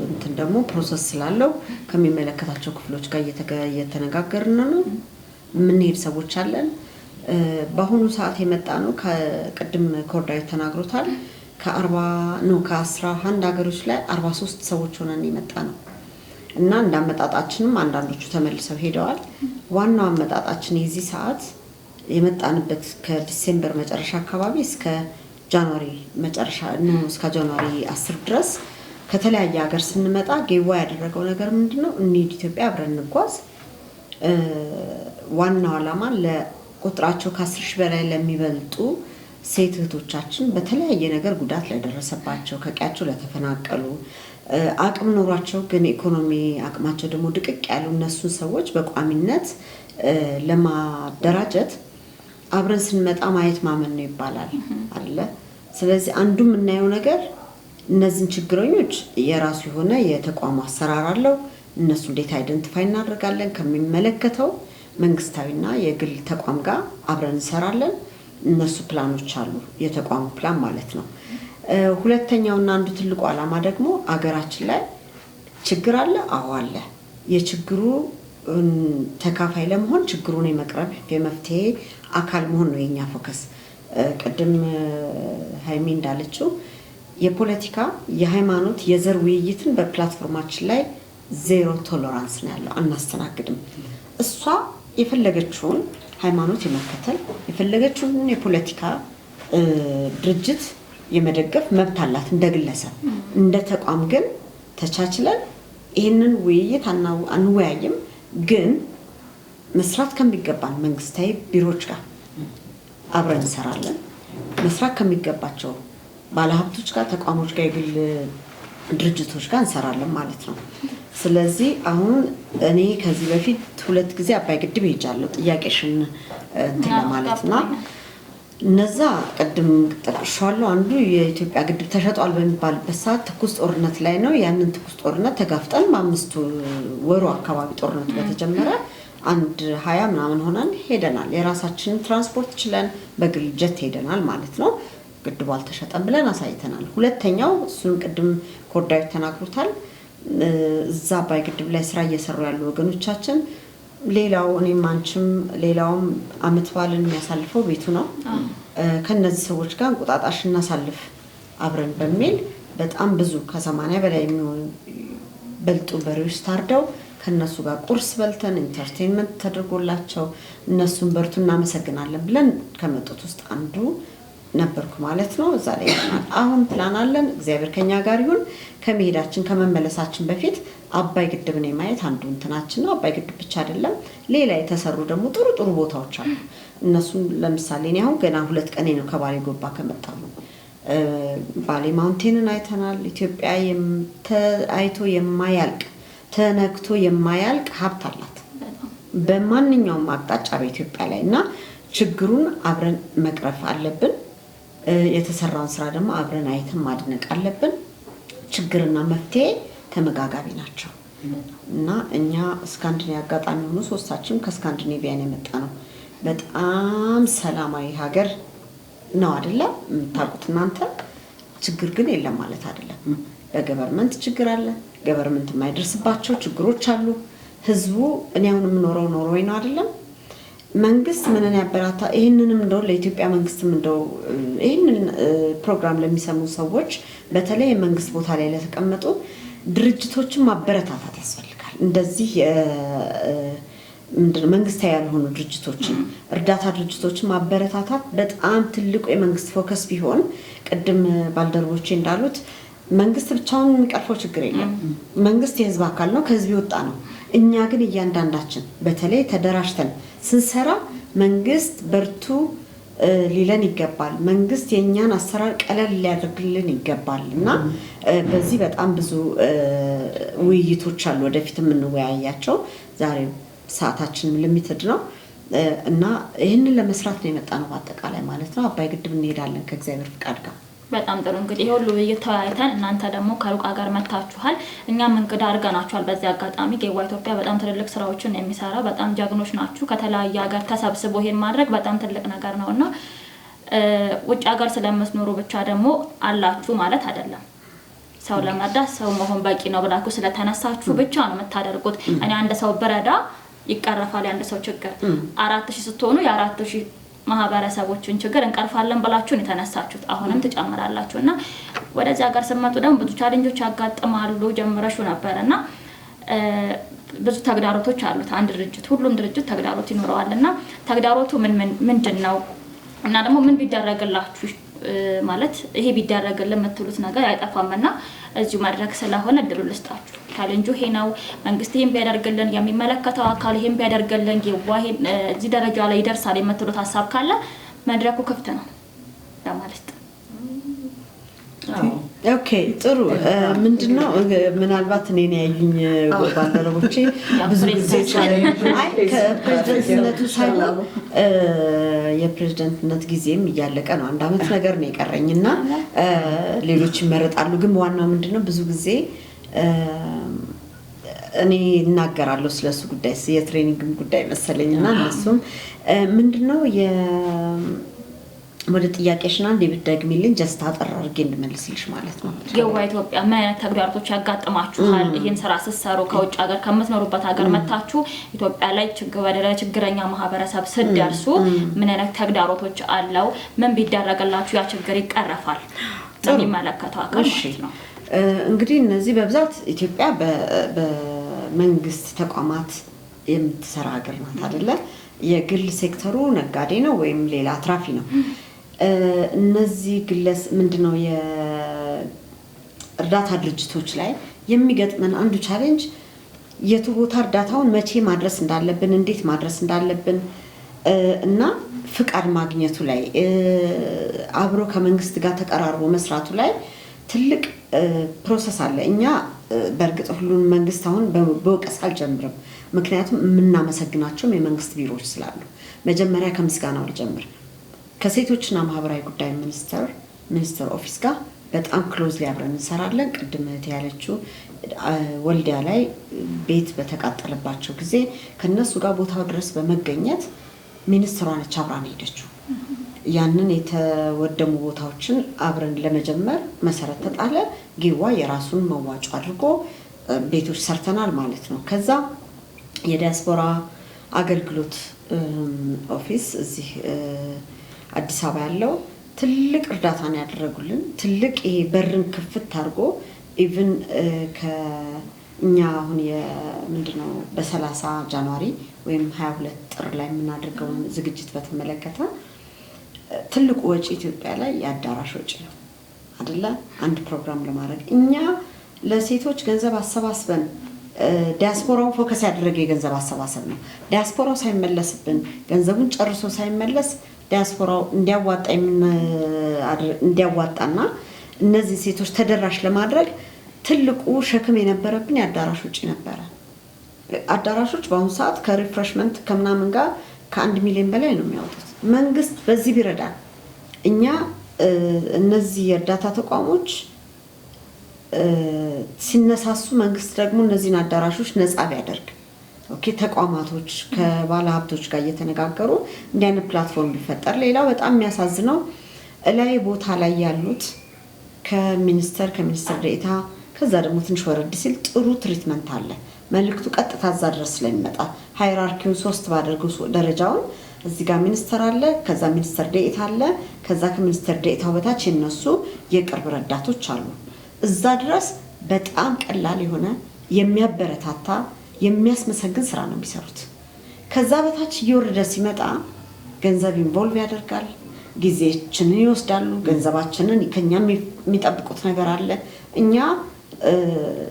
እንትን ደግሞ ፕሮሰስ ስላለው ከሚመለከታቸው ክፍሎች ጋር እየተነጋገርን ነው። የምንሄድ ሰዎች አለን። በአሁኑ ሰዓት የመጣ ነው። ከቅድም ኮርዳዊ ተናግሮታል። ከ11 ሀገሮች ላይ 43 ሰዎች ሆነን የመጣ ነው እና እንዳመጣጣችንም አንዳንዶቹ ተመልሰው ሄደዋል። ዋናው አመጣጣችን የዚህ ሰዓት የመጣንበት ከዲሴምበር መጨረሻ አካባቢ እስከ ጃንዋሪ መጨረሻ ነው፣ እስከ ጃንዋሪ 10 ድረስ ከተለያየ ሀገር ስንመጣ ጌዋ ያደረገው ነገር ምንድነው? እንሂድ ኢትዮጵያ አብረን እንጓዝ። ዋናው ዓላማ ለቁጥራቸው ከ10 ሺህ በላይ ለሚበልጡ ሴት እህቶቻችን በተለያየ ነገር ጉዳት ለደረሰባቸው፣ ከቀያቸው ለተፈናቀሉ፣ አቅም ኖሯቸው ግን ኢኮኖሚ አቅማቸው ደግሞ ድቅቅ ያሉ እነሱን ሰዎች በቋሚነት ለማደራጀት አብረን ስንመጣ ማየት ማመን ነው ይባላል አይደለ? ስለዚህ አንዱ የምናየው ነገር እነዚህን ችግረኞች የራሱ የሆነ የተቋሙ አሰራር አለው። እነሱ እንዴት አይደንቲፋይ እናደርጋለን? ከሚመለከተው መንግስታዊና የግል ተቋም ጋር አብረን እንሰራለን። እነሱ ፕላኖች አሉ፣ የተቋሙ ፕላን ማለት ነው። ሁለተኛውና አንዱ ትልቁ ዓላማ ደግሞ አገራችን ላይ ችግር አለ። አዎ አለ። የችግሩ ተካፋይ ለመሆን ችግሩን የመቅረብ የመፍትሄ አካል መሆን ነው የኛ ፎከስ። ቅድም ሃይሚ እንዳለችው የፖለቲካ፣ የሃይማኖት፣ የዘር ውይይትን በፕላትፎርማችን ላይ ዜሮ ቶለራንስ ነው ያለው፣ አናስተናግድም። እሷ የፈለገችውን ሃይማኖት የመከተል የፈለገችውን የፖለቲካ ድርጅት የመደገፍ መብት አላት እንደ ግለሰብ። እንደ ተቋም ግን ተቻችለን ይህንን ውይይት አንወያይም፣ ግን መስራት ከሚገባን መንግስታዊ ቢሮዎች ጋር አብረን እንሰራለን። መስራት ከሚገባቸው ባለሀብቶች ጋር፣ ተቋሞች ጋር፣ የግል ድርጅቶች ጋር እንሰራለን ማለት ነው። ስለዚህ አሁን እኔ ከዚህ በፊት 2 ጊዜ አባይ ግድብ ሄጃለሁ ጥያቄሽን እንትን ለማለትና እነዛ ቅድም ጠቅሻለሁ። አንዱ የኢትዮጵያ ግድብ ተሸጧል በሚባልበት ሰዓት ትኩስ ጦርነት ላይ ነው። ያንን ትኩስ ጦርነት ተጋፍጠን በ5 ወሩ አካባቢ ጦርነቱ በተጀመረ 20 ምናምን ሆነን ሄደናል። የራሳችንን ትራንስፖርት ችለን በግል ጀት ሄደናል ማለት ነው። ግድቡ አልተሸጠም ብለን አሳይተናል። ሁለተኛው እሱን ቅድም ኮርዳዊ ተናግሮታል። እዛ አባይ ግድብ ላይ ስራ እየሰሩ ያሉ ወገኖቻችን ሌላው እኔም አንቺም ሌላውም አመት በዓልን የሚያሳልፈው ቤቱ ነው። ከነዚህ ሰዎች ጋር እንቁጣጣሽ እናሳልፍ አብረን በሚል በጣም ብዙ ከ80 በላይ የሚሆኑ በልጡ በሬዎች ታርደው ከነሱ ጋር ቁርስ በልተን ኢንተርቴይንመንት ተደርጎላቸው እነሱን በርቱ እናመሰግናለን ብለን ከመጡት ውስጥ አንዱ ነበርኩ ማለት ነው። እዛ ላይ አሁን ፕላን አለን። እግዚአብሔር ከኛ ጋር ይሁን። ከመሄዳችን ከመመለሳችን በፊት አባይ ግድብን የማየት አንዱ እንትናችን ነው። አባይ ግድብ ብቻ አይደለም፣ ሌላ የተሰሩ ደግሞ ጥሩ ጥሩ ቦታዎች አሉ። እነሱን ለምሳሌ እኔ አሁን ገና 2 ቀኔ ነው ከባሌ ጎባ ከመጣሁ። ባሌ ማውንቴንን አይተናል። ኢትዮጵያ አይቶ የማያልቅ ተነክቶ የማያልቅ ሀብት አላት በማንኛውም አቅጣጫ በኢትዮጵያ ላይ እና ችግሩን አብረን መቅረፍ አለብን። የተሰራውን ስራ ደግሞ አብረን አይተን ማድነቅ አለብን። ችግርና መፍትሄ ተመጋጋቢ ናቸው እና እኛ ስካንዲኔቪያ አጋጣሚ ሆኖ 3ታችን ከስካንዲኔቪያ የመጣ ነው። በጣም ሰላማዊ ሀገር ነው አይደለ? የምታውቁት እናንተ። ችግር ግን የለም ማለት አይደለም። በገቨርመንት ችግር አለ። ገቨርመንት የማይደርስባቸው ችግሮች አሉ። ህዝቡ እኔ አሁን የምኖረው ኖርዌይ ነው አይደለም? መንግስት ምንን ያበራታ ይሄንንም እንደው ለኢትዮጵያ መንግስትም እንደው ይሄንን ፕሮግራም ለሚሰሙ ሰዎች በተለይ የመንግስት ቦታ ላይ ለተቀመጡ ድርጅቶችን ማበረታታት ያስፈልጋል። እንደዚህ መንግስታዊ ያልሆኑ ድርጅቶችን እርዳታ ድርጅቶችን ማበረታታት በጣም ትልቁ የመንግስት ፎከስ ቢሆን፣ ቅድም ባልደረቦቼ እንዳሉት መንግስት ብቻውን የሚቀርፈው ችግር የለም። መንግስት የህዝብ አካል ነው፣ ከህዝብ የወጣ ነው። እኛ ግን እያንዳንዳችን በተለይ ተደራጅተን ስንሰራ መንግስት በርቱ ሊለን ይገባል። መንግስት የኛን አሰራር ቀለል ሊያደርግልን ይገባል እና በዚህ በጣም ብዙ ውይይቶች አሉ ወደፊት የምንወያያቸው። ዛሬ ሰዓታችንም ሊሚትድ ነው እና ይህንን ለመስራት ነው የመጣ ነው በአጠቃላይ ማለት ነው። አባይ ግድብ እንሄዳለን ከእግዚአብሔር ፍቃድ ጋር። በጣም ጥሩ። እንግዲህ ሁሉ እየተወያይተን እናንተ ደግሞ ከሩቅ ሀገር መታችኋል፣ እኛም እንግዳ አድርገናችኋል። በዚህ አጋጣሚ ጌዋ ኢትዮጵያ በጣም ትልልቅ ስራዎችን የሚሰራ በጣም ጀግኖች ናችሁ። ከተለያየ ሀገር ተሰብስቦ ይሄን ማድረግ በጣም ትልቅ ነገር ነውና ውጭ ሀገር ስለምትኖሩ ብቻ ደግሞ አላችሁ ማለት አይደለም። ሰው ለመርዳት ሰው መሆን በቂ ነው ብላችሁ ስለተነሳችሁ ብቻ ነው የምታደርጉት። እኔ አንድ ሰው ብረዳ ይቀረፋል የአንድ ሰው ችግር። 4000 ስትሆኑ የ4000 ማህበረሰቦችን ችግር እንቀርፋለን ብላችሁ ነው የተነሳችሁት። አሁንም ትጨምራላችሁ እና ወደዚህ ሀገር ስትመጡ ደግሞ ብዙ ቻሌንጆች ያጋጥማሉ። ጀምረሹ ነበርና ብዙ ተግዳሮቶች አሉት አንድ ድርጅት። ሁሉም ድርጅት ተግዳሮት ይኖረዋልና ተግዳሮቱ ምንድነው እና ደግሞ ምን ቢደረግላችሁ ማለት ይሄ ቢደረግልን የምትሉት ነገር አይጠፋምና እዚሁ መድረክ ስለሆነ እድሉ ልስጣችሁ። ቻሌንጁ ይሄ ነው፣ መንግስት ይሄን ቢያደርግልን፣ የሚመለከተው አካል ይሄን ቢያደርግልን፣ ይዋሄን እዚህ ደረጃ ላይ ይደርሳል የምትሉት ሀሳብ ካለ መድረኩ ክፍት ነው ለማለት። ኦኬ ጥሩ። ምንድነው ምናልባት እኔን ያዩኝ ባልደረቦቼ ብዙ ጊዜ ከፕሬዝዳንትነቱ ሳይሆን የፕሬዝዳንትነት ጊዜም እያለቀ ነው። 1 አመት ነገር ነው የቀረኝና ሌሎች ይመረጣሉ። ግን ዋናው ምንድነው ብዙ ጊዜ እኔ እናገራለሁ ስለሱ ጉዳይ የትሬኒንግም ጉዳይ መሰለኝና እነሱም ምንድነው ወደ ጥያቄሽና እንደ ብትደግሚልኝ ጀስት አጠር አድርጌ እንድመልስልሽ ማለት ነው። የዋ ኢትዮጵያ ምን አይነት ተግዳሮቶች ያጋጥማችኋል? ይህን ስራ ስትሰሩ ከውጭ ሀገር ከምትኖሩበት ሀገር መታችሁ ኢትዮጵያ ላይ ችግረኛ ማህበረሰብ ስትደርሱ ምን አይነት ተግዳሮቶች አለው? ምን ቢደረግላችሁ ያ ችግር ይቀረፋል? የሚመለከተው አካል ማለት ነው። እንግዲህ እነዚህ በብዛት ኢትዮጵያ በመንግስት ተቋማት የምትሰራ ሀገር ናት አይደለ? የግል ሴክተሩ ነጋዴ ነው ወይም ሌላ አትራፊ ነው። እነዚህ ምንድነው የእርዳታ ድርጅቶች ላይ የሚገጥመን አንዱ ቻሌንጅ የቱ ቦታ እርዳታውን መቼ ማድረስ እንዳለብን፣ እንዴት ማድረስ እንዳለብን እና ፍቃድ ማግኘቱ ላይ አብሮ ከመንግስት ጋር ተቀራርቦ መስራቱ ላይ ትልቅ ፕሮሰስ አለ። እኛ በእርግጥ ሁሉን መንግስት አሁን በወቀስ አልጀምርም፣ ምክንያቱም የምናመሰግናቸውም የመንግስት ቢሮዎች ስላሉ። መጀመሪያ ከምስጋናው ልጀምር። ከሴቶችና ማህበራዊ ጉዳይ ሚኒስቴር ኦፊስ ጋር በጣም ክሎዝሊ አብረን እንሰራለን። ቅድም ያለችው ወልዲያ ላይ ቤት በተቃጠለባቸው ጊዜ ከነሱ ጋር ቦታው ድረስ በመገኘት ሚኒስትሯ ነች አብራን ሄደችው። ያንን የተወደሙ ቦታዎችን አብረን ለመጀመር መሰረት ተጣለ። ጌዋ የራሱን መዋጮ አድርጎ ቤቶች ሰርተናል ማለት ነው። ከዛ የዲያስፖራ አገልግሎት ኦፊስ እዚህ አዲስ አበባ ያለው ትልቅ እርዳታን ያደረጉልን ትልቅ ይሄ በርን ክፍት አድርጎ ኢቭን ከኛ አሁን ምንድነው በ30 ጃንዋሪ ወይም 22 ጥር ላይ የምናደርገውን ዝግጅት በተመለከተ ትልቁ ወጪ ኢትዮጵያ ላይ የአዳራሽ ወጪ ነው አይደለ? አንድ ፕሮግራም ለማድረግ እኛ ለሴቶች ገንዘብ አሰባስበን ዲያስፖራውን ፎከስ ያደረገ የገንዘብ አሰባሰብ ነው። ዲያስፖራው ሳይመለስብን ገንዘቡን ጨርሶ ሳይመለስ ዲያስፖራው እንዲያዋጣና እነዚህ ሴቶች ተደራሽ ለማድረግ ትልቁ ሸክም የነበረብን የአዳራሽ ወጪ ነበረ። አዳራሾች በአሁኑ ሰዓት ከሪፍሬሽመንት ከምናምን ጋር ከ1 ሚሊዮን በላይ ነው የሚያወጡት። መንግስት በዚህ ቢረዳን እኛ እነዚህ የእርዳታ ተቋሞች ሲነሳሱ መንግስት ደግሞ እነዚህን አዳራሾች ነፃ ቢያደርግ ተቋማቶች ከባለ ሀብቶች ጋር እየተነጋገሩ እንዲህ አይነት ፕላትፎርም ቢፈጠር። ሌላው በጣም የሚያሳዝነው ላይ ቦታ ላይ ያሉት ከሚኒስተር ዴኤታ ከዛ ደግሞ ትንሽ ወረድ ሲል ጥሩ ትሪትመንት አለ። መልእክቱ ቀጥታ እዛ ድረስ ስለሚመጣ ሃይራርኪውን 3 ባደርገው ደረጃውን እዚህ ጋር ሚኒስተር አለ፣ ከዛ ሚኒስተር ዴኤታ አለ፣ ከዛ ከሚኒስተር ዴኤታው በታች የነሱ የቅርብ ረዳቶች አሉ። እዛ ድረስ በጣም ቀላል የሆነ የሚያበረታታ የሚያስመሰግን ስራ ነው የሚሰሩት። ከዛ በታች እየወረደ ሲመጣ ገንዘብ ኢንቮልቭ ያደርጋል፣ ጊዜያችንን ይወስዳሉ፣ ገንዘባችንን ከኛ የሚጠብቁት ነገር አለ። እኛ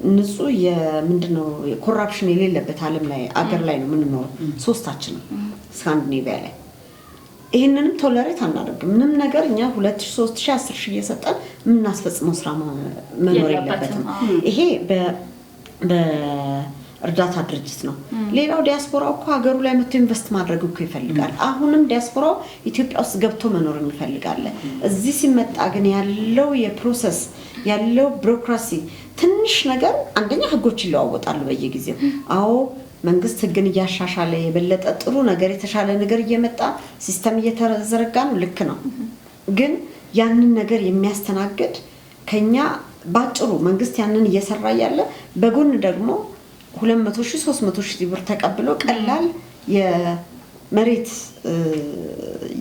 ንጹህ የምንድነው ኮራፕሽን የሌለበት ዓለም ላይ አገር ላይ ነው የምንኖረው ሶስታችንም ስካንዲኔቪያ ላይ። ይሄንንም ቶለሬት አናደርግም። ምንም ነገር እኛ 2000 3000 10000 እየሰጠን የምናስፈጽመው ስራ መኖር የለበትም። ይሄ በእርዳታ ድርጅት ነው። ሌላው ዲያስፖራው እኮ ሀገሩ ላይ መጥቶ ኢንቨስት ማድረግ እኮ ይፈልጋል። አሁንም ዲያስፖራው ኢትዮጵያ ውስጥ ገብቶ መኖር ይፈልጋል። እዚህ ሲመጣ ግን ያለው የፕሮሰስ ያለው ቢሮክራሲ ትንሽ ነገር አንደኛ ህጎች ይለዋወጣሉ በየጊዜው። አዎ መንግስት ህግን እያሻሻለ የበለጠ ጥሩ ነገር የተሻለ ነገር እየመጣ ሲስተም እየተዘረጋ ነው። ልክ ነው። ግን ያንን ነገር የሚያስተናግድ ከኛ ባጭሩ መንግስት ያንን እየሰራ ያለ በጎን ደግሞ 200,000 300,000 ብር ተቀብሎ ቀላል የመሬት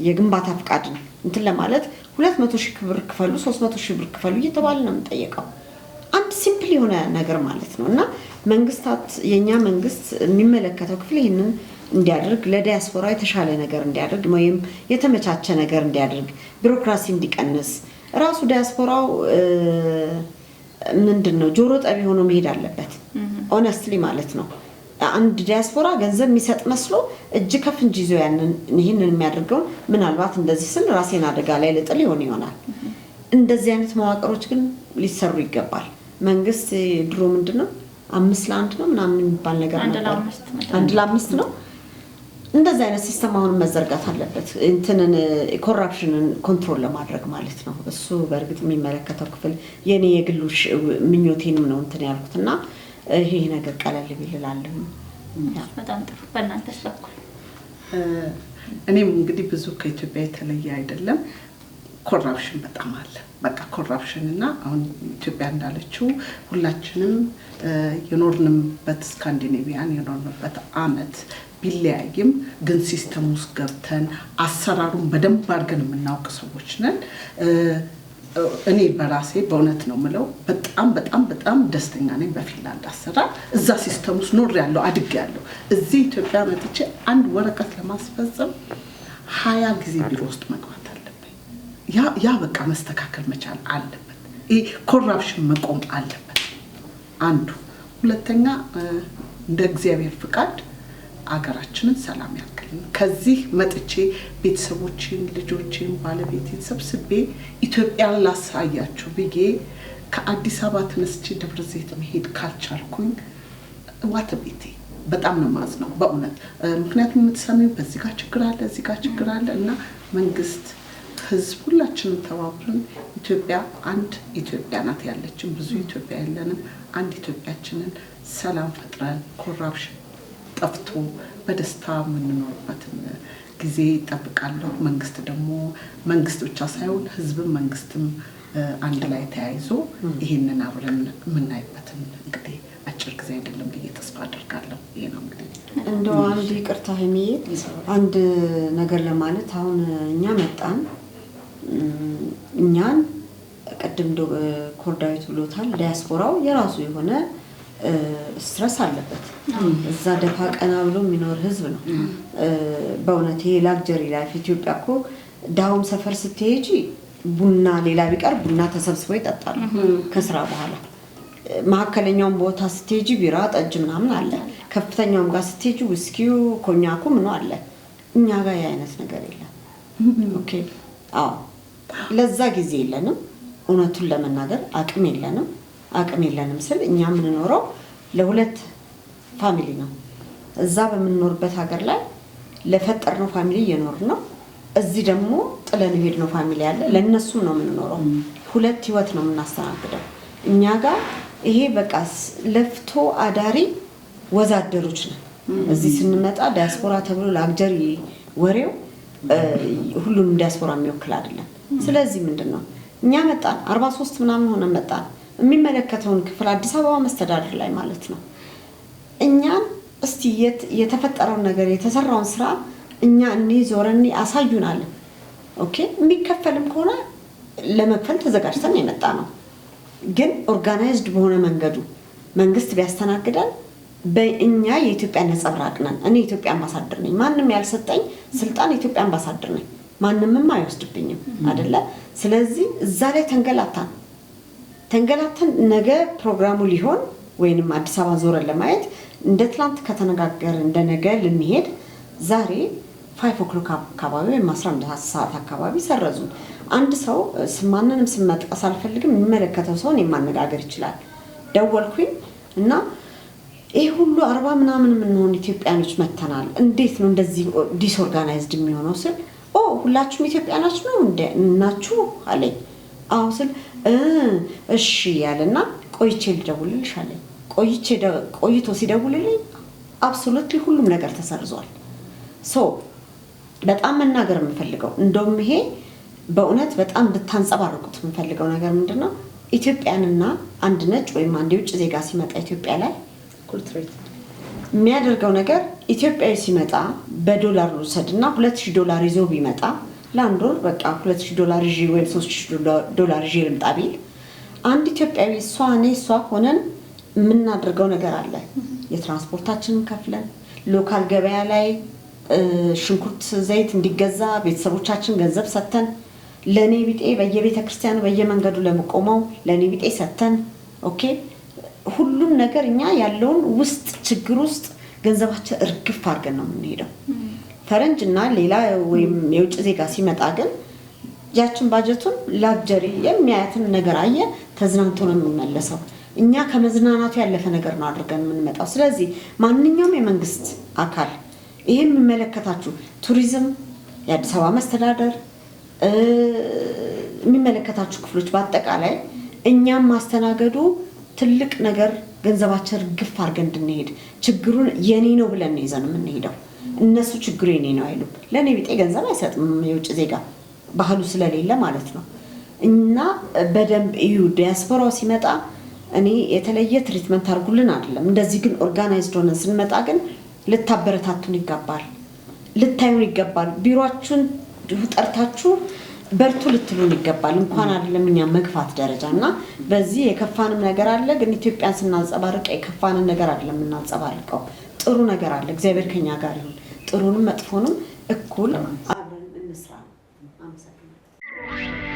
የግንባታ ፍቃድ እንትን ለማለት 200,000 ብር ክፈሉ 300,000 ብር ክፈሉ እየተባለ ነው የምንጠየቀው። አንድ ሲምፕል የሆነ ነገር ማለት ነው። እና መንግስታት የኛ መንግስት የሚመለከተው ክፍል ይሄንን እንዲያደርግ ለዲያስፖራ የተሻለ ነገር እንዲያደርግ ወይም የተመቻቸ ነገር እንዲያደርግ ቢሮክራሲ እንዲቀንስ ራሱ ዲያስፖራው ምንድነው ጆሮ ጠቢ ሆኖ መሄድ አለበት። ኦነስትሊ ማለት ነው። አንድ ዲያስፖራ ገንዘብ የሚሰጥ መስሎ እጅ ከፍንጅ ይዞ ይሄንን የሚያደርገው ምናልባት እንደዚህ ስል ራሴን አደጋ ላይ ልጥል ይሆናል። እንደዚህ አይነት መዋቅሮች ግን ሊሰሩ ይገባል። መንግስት ድሮ ምንድነው 5 ለ1 ነው ምናምን የሚባል ነገር ነበር። 1 ለ5 ነው። እንደዚህ አይነት ሲስተም አሁን መዘርጋት አለበት። እንትንን ኮራፕሽንን ኮንትሮል ለማድረግ ማለት ነው። እሱ በእርግጥ የሚመለከተው ክፍል የኔ የግሉሽ ምኞቴንም ነው እንትን ያልኩትና ይሄ ነገር ቀለል ቢልላለሁ። በጣም ጥሩ። በእናንተስ በኩል? እኔም እንግዲህ ብዙ ከኢትዮጵያ የተለየ አይደለም። ኮራፕሽን በጣም አለ። በቃ ኮራፕሽን እና አሁን ኢትዮጵያ እንዳለችው ሁላችንም የኖርንበት ስካንዲኔቪያን የኖርንበት አመት ቢለያይም ግን ሲስተም ውስጥ ገብተን አሰራሩን በደንብ አድርገን የምናውቅ ሰዎች ነን። እኔ በራሴ በእውነት ነው የምለው በጣም ደስተኛ ነኝ በፊንላንድ አሰራር። እዛ ሲስተም ውስጥ ኖሬያለሁ፣ አድጌያለሁ። እዚህ ኢትዮጵያ መጥቼ አንድ ወረቀት ለማስፈጸም 20 ጊዜ ቢሮ ውስጥ መግባት አለብኝ። ያ በቃ መስተካከል መቻል አለበት። ይሄ ኮራፕሽን መቆም አለበት አንዱ። ሁለተኛ እንደ እግዚአብሔር ፍቃድ አገራችንን ሰላም ያርግልን። ከዚህ መጥቼ ቤተሰቦችን፣ ልጆችን፣ ባለቤቴን ሰብስቤ ኢትዮጵያን ላሳያችሁ ብዬ ከአዲስ አበባ ተነስቼ ደብረ ዘይት መሄድ ካልቻልኩኝ ዋት ቤቴ በጣም ነው ማዝነው በእውነት። ምክንያቱም የምትሰሚው በዚህ ጋር ችግር አለ፣ እዚህ ጋር ችግር አለ እና መንግስት፣ ህዝብ ሁላችንም ተባብረን ኢትዮጵያ አንድ ኢትዮጵያ ናት ያለችን፣ ብዙ ኢትዮጵያ የለንም። አንድ ኢትዮጵያችንን ሰላም ፈጥረን ኮራፕሽን ጠፍቶ በደስታ የምንኖርበትን ጊዜ ይጠብቃለሁ። መንግስት ደግሞ መንግስት ብቻ ሳይሆን ህዝብም መንግስትም አንድ ላይ ተያይዞ ይሄንን አብረን የምናይበትን እንግዲህ አጭር ጊዜ አይደለም ብዬ ተስፋ አደርጋለሁ። ይሄ ነው እንግዲህ እንደው አንድ ይቅርታ ሀይሚዬ አንድ ነገር ለማለት አሁን እኛ መጣን እኛን ቀደም ኮርዳዊት ብሎታል። ዲያስፖራው የራሱ የሆነ ስትረስ አለበት። እዛ ደፋ ቀና ብሎ የሚኖር ህዝብ ነው። በእውነት ይሄ ላግጀሪ ላይፍ ኢትዮጵያ እኮ ዳውም ሰፈር ስትሄጂ ቡና ሌላ ቢቀር ቡና ተሰብስበው ይጠጣሉ ከስራ በኋላ። መካከለኛውን ቦታ ስትሄጂ ቢራ ጠጅ ምናምን አለ። ከፍተኛውም ጋር ስትሄጂ ውስኪው ኮኛኩ ምኑ አለ። እኛ ጋር የአይነት ነገር የለም። ኦኬ አዎ፣ ለዛ ጊዜ የለንም። እውነቱን ለመናገር አቅም የለንም ስል እኛ የምንኖረው ለሁለት ፋሚሊ ነው። እዛ በምንኖርበት ሀገር ላይ ለፈጠርነው ፋሚሊ እየኖርን ነው። እዚህ ደግሞ ጥለን ሄድነው ፋሚሊ አለ። ለነሱም ነው የምንኖረው። ሁለት ህይወት ነው የምናስተናግደው። እኛ ጋር ይሄ በቃ ለፍቶ አዳሪ ወዛደሮች ነን። እዚህ ስንመጣ ዲያስፖራ ተብሎ ላግጀሪ ወሬው ሁሉንም ዲያስፖራ የሚወክል አይደለም። ስለዚህ ምንድነው እኛ መጣን 43 ምናምን ሆነ መጣን። የሚመለከተውን ክፍል አዲስ አበባ መስተዳድር ላይ ማለት ነው እኛን እስቲ የተፈጠረውን ነገር የተሰራውን ስራ እኛ ዞረን አሳዩናል። ኦኬ የሚከፈልም ከሆነ ለመክፈል ተዘጋጅተን የመጣ ነው። ግን ኦርጋናይዝድ በሆነ መንገዱ መንግስት ቢያስተናግደን በእኛ የኢትዮጵያ ነጸብራቅ ነን። እኔ የኢትዮጵያ አምባሳደር ነኝ። ማንም ያልሰጠኝ ስልጣን የኢትዮጵያ አምባሳደር ነኝ። ማንምም አይወስድብኝም አይደለ? ስለዚህ እዛ ላይ ተንገላተን ነገ ፕሮግራሙ ሊሆን ወይንም አዲስ አበባ ዞረን ለማየት እንደ ትላንት ከተነጋገር እንደ ነገ ልንሄድ ዛሬ 5 o'clock አካባቢ ወይም 11 ሰዓት አካባቢ ሰረዙን። አንድ ሰው ማንንም ስም መጥቀስ አልፈልግም፣ የሚመለከተው ሰውን የማነጋገር ይችላል። ደወልኩኝ እና ይሄ ሁሉ 40 ምናምን የምንሆን ኢትዮጵያኖች መተናል፣ እንዴት ነው እንደዚህ ዲስኦርጋናይዝድ የሚሆነው ስል ሁላችሁም ኢትዮጵያኖች ነው እናችሁ አለኝ። አዎ ስል እሺ ያለና ቆይቼ ልደውልልሽ አለኝ። ቆይቶ ሲደውልልኝ አብሶሉትሊ ሁሉም ነገር ተሰርዟል። በጣም መናገር የምፈልገው እንደውም ይሄ በእውነት በጣም እንድታንጸባርቁት የምፈልገው ነገር ምንድነው ኢትዮጵያንና አንድ ነጭ ወይም አንድ የውጭ ዜጋ ሲመጣ ኢትዮጵያ ላይ የሚያደርገው ነገር ኢትዮጵያዊ ሲመጣ በዶላር ወሰድና $2000 ይዞ ቢመጣ ለአንድ ወር በቃ $2000 ይዤ ወይም $3000 ይዤ ልምጣ ቢል አንድ ኢትዮጵያዊ እሷ ሆነን የምናደርገው ነገር አለ። የትራንስፖርታችንን ከፍለን ሎካል ገበያ ላይ ሽንኩርት ዘይት እንዲገዛ ቤተሰቦቻችን ገንዘብ ሰተን ለኔ ቢጤ በየቤተ ክርስቲያኑ በየመንገዱ ለመቆመው ለኔ ቢጤ ሰተን ኦኬ ሁሉም ነገር እኛ ያለውን ውስጥ ችግር ውስጥ ገንዘባችን እርግፍ አድርገን ነው የምንሄደው። ፈረንጅና ሌላ ወይም የውጭ ዜጋ ሲመጣ ግን ያችን ባጀቱን ላግጀሪ የሚያያትን ነገር አየ ተዝናንቶ ነው የሚመለሰው። እኛ ከመዝናናቱ ያለፈ ነገር ነው አድርገን የምንመጣው። ስለዚህ ማንኛውም የመንግስት አካል ይሄን የሚመለከታችሁ ቱሪዝም፣ የአዲስ አበባ መስተዳደር የሚመለከታችሁ ክፍሎች በአጠቃላይ እኛም ማስተናገዱ ትልቅ ነገር ገንዘባችን ግፍ አድርገን እንድንሄድ ችግሩን የኔ ነው ብለን ይዘን የምንሄደው። እነሱ ችግሩ የኔ ነው አይሉ ለኔ ቢጤ ገንዘብ አይሰጥም የውጭ ዜጋ ባህሉ ስለሌለ ማለት ነው። እና በደንብ እዩ ዲያስፖራው ሲመጣ እኔ የተለየ ትሪትመንት አድርጉልን አይደለም። እንደዚህ ግን ኦርጋናይዝድ ሆነ ስንመጣ ግን ልታበረታቱን ይገባል፣ ልታዩን ይገባል። ቢሮአችሁን ጠርታችሁ በርቱ ልትሉን ይገባል። እንኳን አይደለም እኛ መግፋት ደረጃ እና በዚህ የከፋንም ነገር አለ። ግን ኢትዮጵያን ስናንጸባርቅ የከፋንን ነገር አይደለም የምናንጸባርቀው፣ ጥሩ ነገር አለ። እግዚአብሔር ከኛ ጋር ይሁን። ጥሩንም መጥፎንም እኩል አብረን እንስራ። አመሰግናለሁ።